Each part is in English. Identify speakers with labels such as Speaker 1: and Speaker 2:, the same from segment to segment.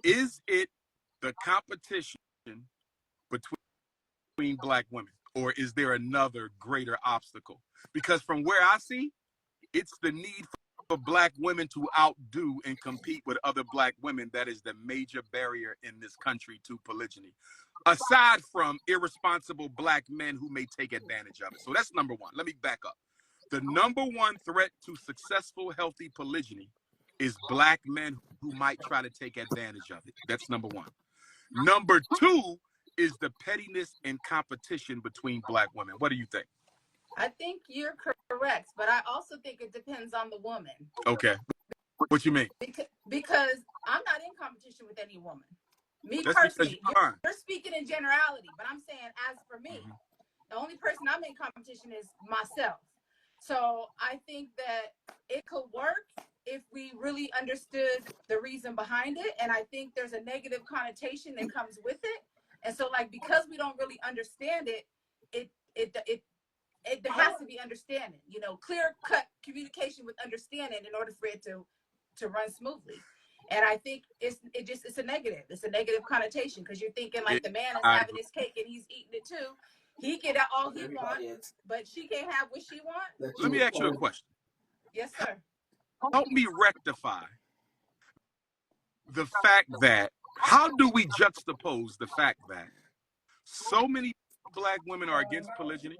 Speaker 1: Is it the competition between black women, or is there another greater obstacle? Because from where I see, it's the need for black women to outdo and compete with other black women that is the major barrier in this country to polygyny, aside from irresponsible black men who may take advantage of it. So that's number one. Let me back up. The number one threat to successful, healthy polygyny is black men who might try to take advantage of it. That's number one. Number two is the pettiness and competition between black women. What do you think?
Speaker 2: I think you're correct, but I also think it depends on the woman.
Speaker 1: Okay. What you mean?
Speaker 2: Because I'm not in competition with any woman. Me
Speaker 1: That's
Speaker 2: personally, you're speaking in generality, but I'm saying as for me, the only person I'm in competition is myself. So I think that it could work if we really understood the reason behind it. And I think there's a negative connotation that comes with it. And so, like, because we don't really understand it, there has to be understanding, you know, clear cut communication with understanding in order for it to run smoothly. And I think it's a negative. It's a negative connotation because you're thinking like the man is having his cake and he's eating it too. He can have all he wants, but she can't have what she wants.
Speaker 1: Let me ask you a question.
Speaker 2: Yes, sir.
Speaker 1: Help me rectify the fact that, how do we juxtapose the fact that so many black women are against polygyny,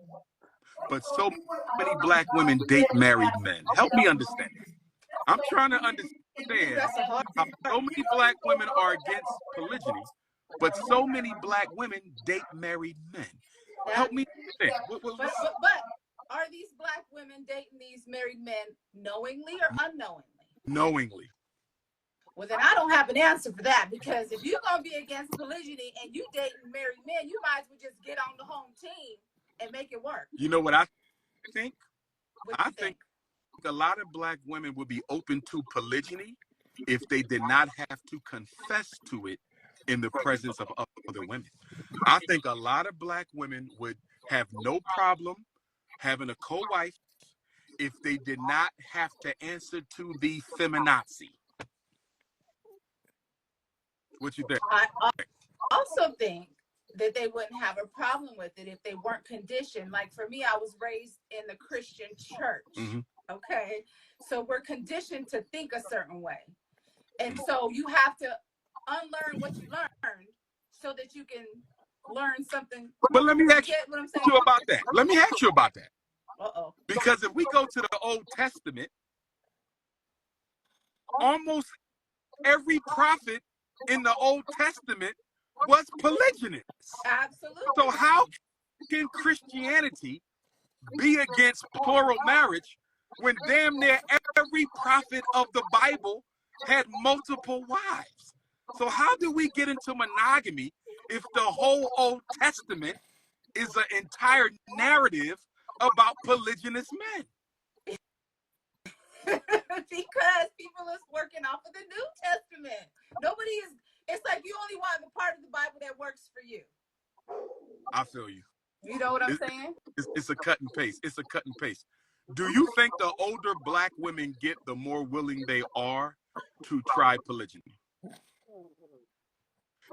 Speaker 1: but so many black women date married men? Help me understand. I'm trying to understand how so many black women are against polygyny, but so many black women date married men. Help me understand.
Speaker 2: But are these black women dating these married men knowingly or unknowingly?
Speaker 1: Knowingly.
Speaker 2: Well, then I don't have an answer for that, because if you're going to be against polygyny and you dating married men, you might as well just get on the home team and make it work.
Speaker 1: You know what I think? I think a lot of black women would be open to polygyny if they did not have to confess to it in the presence of other women. I think a lot of black women would have no problem having a co-wife if they did not have to answer to the feminazi. What you think?
Speaker 2: I also think that they wouldn't have a problem with it if they weren't conditioned. Like for me, I was raised in the Christian church. Mm-hmm. Okay. So we're conditioned to think a certain way. And so you have to unlearn what you learned so that you can learn something.
Speaker 1: But let me ask you about that. Let me ask you about that.
Speaker 2: Uh-oh.
Speaker 1: Because if we go to the Old Testament, almost every prophet in the Old Testament was polygynous.
Speaker 2: Absolutely.
Speaker 1: So how can Christianity be against plural marriage when damn near every prophet of the Bible had multiple wives? So how do we get into monogamy if the whole Old Testament is an entire narrative about polygynous men?
Speaker 2: Because people is working off of the New Testament. Nobody is. It's like you only want the part of the Bible that works for you.
Speaker 1: I feel you.
Speaker 2: You know what I'm saying?
Speaker 1: It's a cut and paste. It's a cut and paste. Do you think the older black women get, the more willing they are to try polygyny?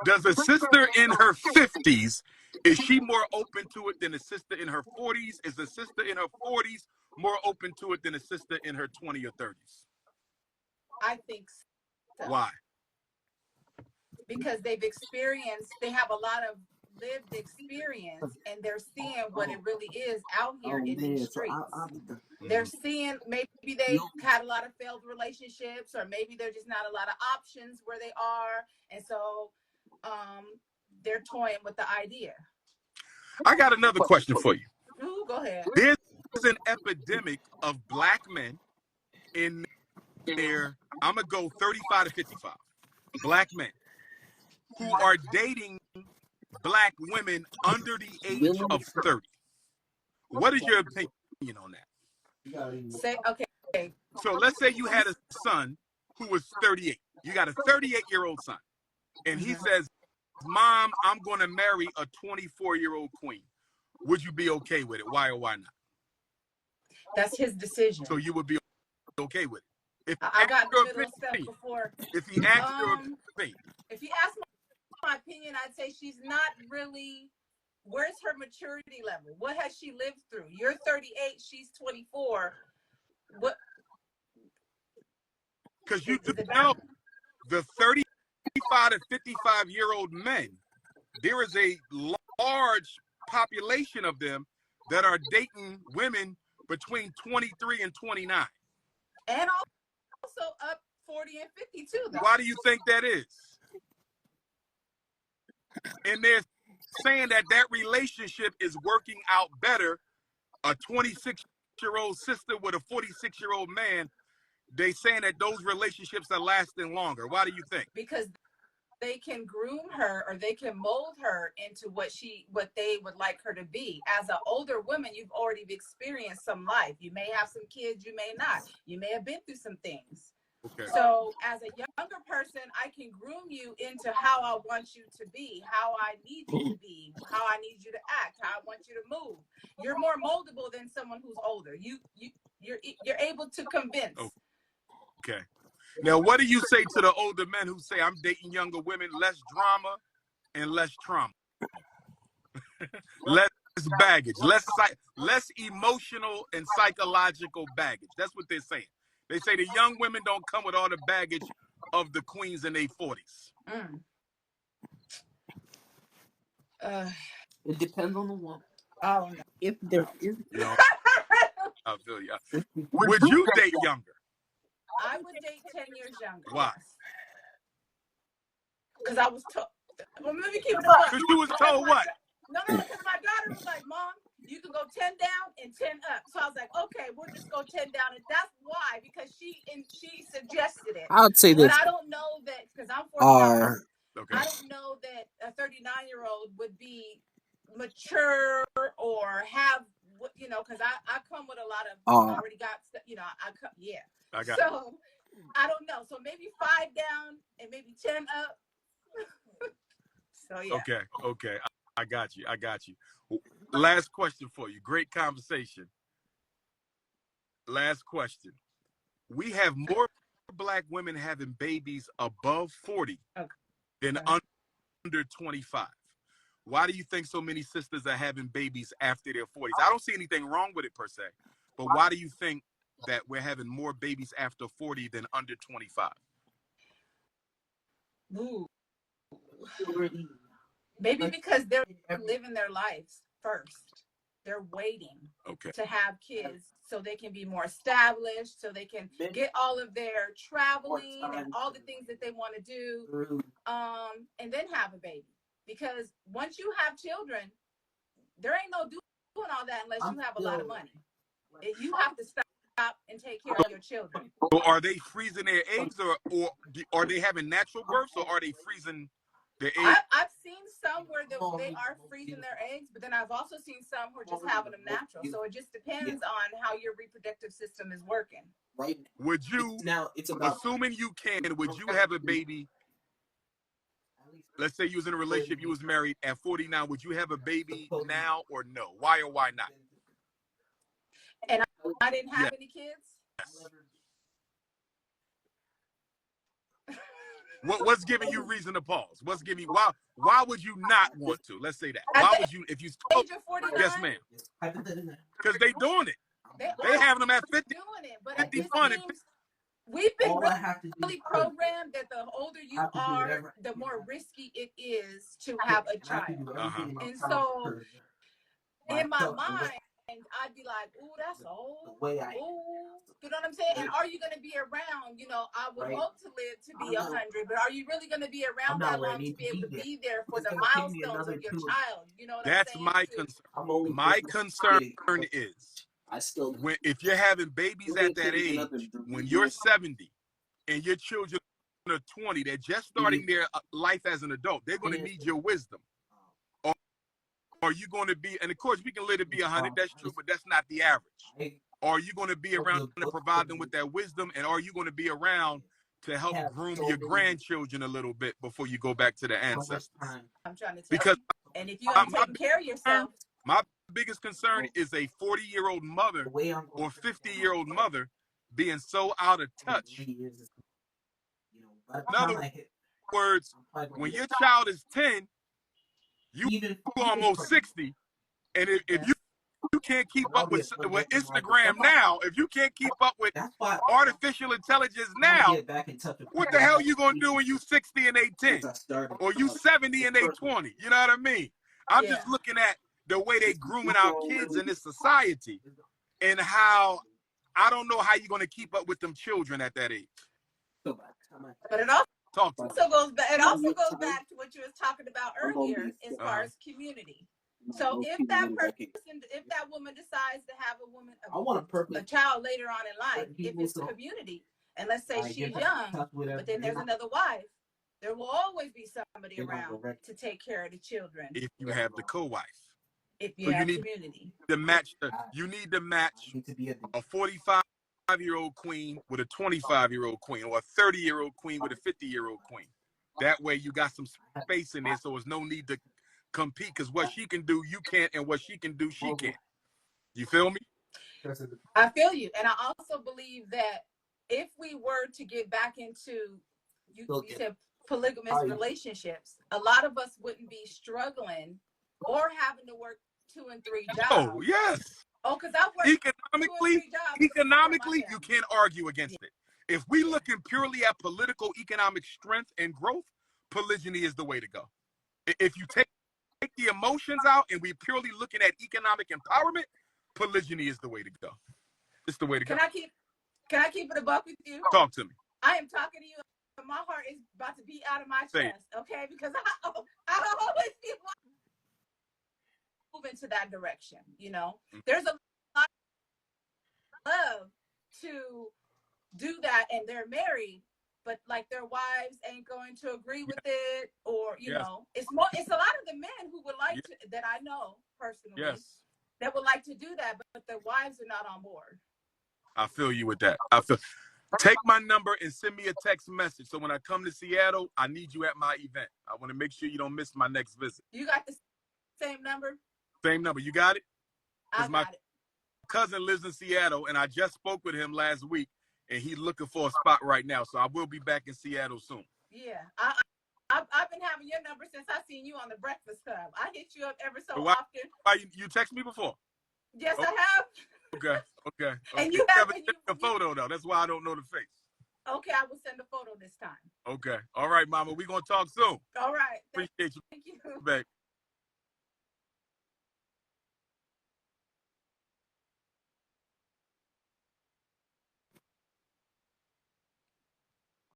Speaker 1: Does a sister in her 50s, is she more open to it than a sister in her 40s? Is a sister in her 40s more open to it than a sister in her 20s or 30s?
Speaker 2: I think so.
Speaker 1: Why?
Speaker 2: Because they have a lot of lived experience, and they're seeing what it really is out here in these streets. They're seeing, maybe they had a lot of failed relationships, or maybe there's just not a lot of options where they are, and so they're toying with the idea.
Speaker 1: I got another question for you.
Speaker 2: Ooh, go ahead.
Speaker 1: There's an epidemic of black men in their, I'm going to go 35 to 55, black men who are dating black women under the age of 30. What is your opinion on that?
Speaker 2: Okay.
Speaker 1: So let's say you had a son who was 38. You got a 38-year-old son, and he says, Mom, I'm going to marry a 24-year-old queen. Would you be okay with it? Why or why not?
Speaker 2: That's his decision.
Speaker 1: So you would be okay with it?
Speaker 2: I got the middle stuff before.
Speaker 1: If he asked your opinion.
Speaker 2: If I'd say she's not really. Where's her maturity level? What has she lived through? You're 38, she's 24. What?
Speaker 1: Because you do
Speaker 2: Is it
Speaker 1: know
Speaker 2: bad?
Speaker 1: the 35 to 55-year-old men, there is a large population of them that are dating women between 23 and 29.
Speaker 2: And also up 40 and 52, though.
Speaker 1: Why do you think that is? And they're saying that that relationship is working out better. A 26-year-old sister with a 46-year-old man, they saying that those relationships are lasting longer. Why do you think?
Speaker 2: Because they can groom her, or they can mold her into what they would like her to be. As an older woman, you've already experienced some life. You may have some kids, you may not. You may have been through some things.
Speaker 1: Okay.
Speaker 2: So as a younger person, I can groom you into how I want you to be, how I need you to be, how I need you to act, how I want you to move. You're more moldable than someone who's older. You're able to convince.
Speaker 1: Okay. Now, what do you say to the older men who say, I'm dating younger women, less drama and less trauma? Less baggage, less emotional and psychological baggage. That's what they're saying. They say the young women don't come with all the baggage of the queens in their 40s.
Speaker 3: It depends on the woman.
Speaker 2: Oh, no.
Speaker 3: If there is,
Speaker 1: No, I feel you. Would you date younger?
Speaker 2: I would date 10 years younger.
Speaker 1: Why?
Speaker 2: Yes. Because I was told. Well, let me keep it
Speaker 1: up. Because you was told what?
Speaker 2: No, because my daughter was like, Mom, you can go 10 down and 10 up. So I was like, okay, we'll just go 10 down. And that's why, because she suggested it.
Speaker 3: I would say
Speaker 2: but
Speaker 3: this.
Speaker 2: I don't know that, because I'm 49.
Speaker 1: Okay.
Speaker 2: I don't know that a 39-year-old would be mature or have, because I come with a lot of already got, I come, yeah.
Speaker 1: I got
Speaker 2: so I don't know. So maybe 5 down and maybe 10 up. So yeah.
Speaker 1: Okay. I got you. Last question for you. Great conversation. Last question. We have more Black women having babies above 40 than under 25. Why do you think so many sisters are having babies after their 40s? I don't see anything wrong with it per se, but why do you think that we're having more babies after 40 than under 25?
Speaker 2: Ooh. Maybe because they're living their lives first. They're waiting to have kids so they can be more established, so they can get all of their traveling and all the things that they want to do, and then have a baby. Because once you have children, there ain't no doing all that unless you have a lot of money. You have to stop and take care of your children.
Speaker 1: So are they freezing their eggs, or are they having natural births, or are they freezing their eggs?
Speaker 2: I've seen some where they are freezing their eggs, but then I've also seen some who are just having them natural. So it just depends on how your reproductive system is working.
Speaker 3: Right.
Speaker 1: Would you, assuming you can, would you have a baby? Let's say you was in a relationship, you was married at 49. Would you have a baby now or no? Why or why not?
Speaker 2: And I didn't have any kids?
Speaker 1: Yes. What's giving you reason to pause? What's giving you, why would you not want to? Let's say that. Why would you, if you
Speaker 2: age of 49?
Speaker 1: Yes, ma'am. Because they doing it. They having them at 50,
Speaker 2: doing it, but
Speaker 1: 51.
Speaker 2: We've been really programmed that the older you are, the more risky it is to have a child. And so in my mind, I'd be like, ooh, that's old. Ooh, you know what I'm saying? And are you going to be around? I would hope to live to be 100, but are you really going to be around that long to be able to be there for the milestones of your child? You know what I'm saying?
Speaker 1: That's my concern. My concern is, if you're having babies at that age, when you're 70 and your children are 20, they're just starting their life as an adult, they're going to need your wisdom. Are you going to be, and of course we can let it be 100, that's true, but that's not the average. Are you going to be around to provide them with that wisdom, and are you going to be around to help groom your grandchildren a little bit before you go back to the ancestors?
Speaker 2: I'm trying to tell
Speaker 1: because
Speaker 2: you. And if you haven't taken care of yourself.
Speaker 1: My biggest concern is a 40-year-old mother or 50-year-old mother being so out of touch. In other words, when your child is 10, You
Speaker 3: Even
Speaker 1: almost 60, and if you can't keep up with Instagram now, if you can't keep up with
Speaker 3: that's why
Speaker 1: artificial intelligence
Speaker 3: I want to
Speaker 1: now,
Speaker 3: get back in touch with
Speaker 1: what
Speaker 3: people
Speaker 1: the hell you gonna do when you 60 and they 10?
Speaker 3: since I started.
Speaker 1: Or you 70 and they 20? You know what I mean? I'm
Speaker 2: Yeah.
Speaker 1: just looking at the way they grooming our kids in this society, and how I don't know how you're gonna keep up with them children at that age.
Speaker 2: But it also
Speaker 1: Talk to me.
Speaker 2: goes back. It also goes back to what you was talking about earlier, as far as community. So if that person, if that woman decides to have a child later on in life, if it's community, and let's say she's young, but then there's another wife, there will always be somebody around to take care of the children.
Speaker 1: If you have the co-wife,
Speaker 2: if you have community,
Speaker 1: you need to match a 45-year-old queen with a 25-year-old queen, or a 30-year-old queen with a 50-year-old queen. That way you got some space in there, so there's no need to compete, because what she can do, you can't, and what she can do, she can't. You feel me?
Speaker 2: I feel you. And I also believe that if we were to get back into, you said polygamous relationships, a lot of us wouldn't be struggling or having to work 2 and 3 jobs.
Speaker 1: Oh, yes.
Speaker 2: Oh, because I work
Speaker 1: economically, you can't argue against it. If we looking purely at political economic strength and growth, polygyny is the way to go. If you take the emotions out and we purely looking at economic empowerment, polygyny is the way to go. It's the way to go.
Speaker 2: Can I keep it a buck with you?
Speaker 1: Talk to me.
Speaker 2: I am talking to you, and my heart is about to beat out of my chest. Okay, because I always feel like moving to that direction. You know, there's a lot of love to do that, and they're married, but like their wives ain't going to agree with it, or you know, it's a lot of the men who would like to, that I know personally, that would like to do that, but their wives are not on board.
Speaker 1: I feel you with that. Take my number and send me a text message, so when I come to Seattle, I need you at my event. I want to make sure you don't miss my next visit.
Speaker 2: You got the same number?
Speaker 1: Same number. You got it?
Speaker 2: I got it.
Speaker 1: Cousin lives in Seattle, and I just spoke with him last week, and he's looking for a spot right now. So I will be back in Seattle soon.
Speaker 2: Yeah, I've been having your number since I seen you on the Breakfast Club. I hit you up ever so often.
Speaker 1: You text me before?
Speaker 2: Yes, I have.
Speaker 1: Okay.
Speaker 2: And you
Speaker 1: never sent a photo though. That's why I don't know the face.
Speaker 2: Okay, I will send a photo this time.
Speaker 1: Okay. All right, Mama. We're gonna talk soon.
Speaker 2: All right.
Speaker 1: Appreciate you.
Speaker 2: Thank you.
Speaker 1: Back.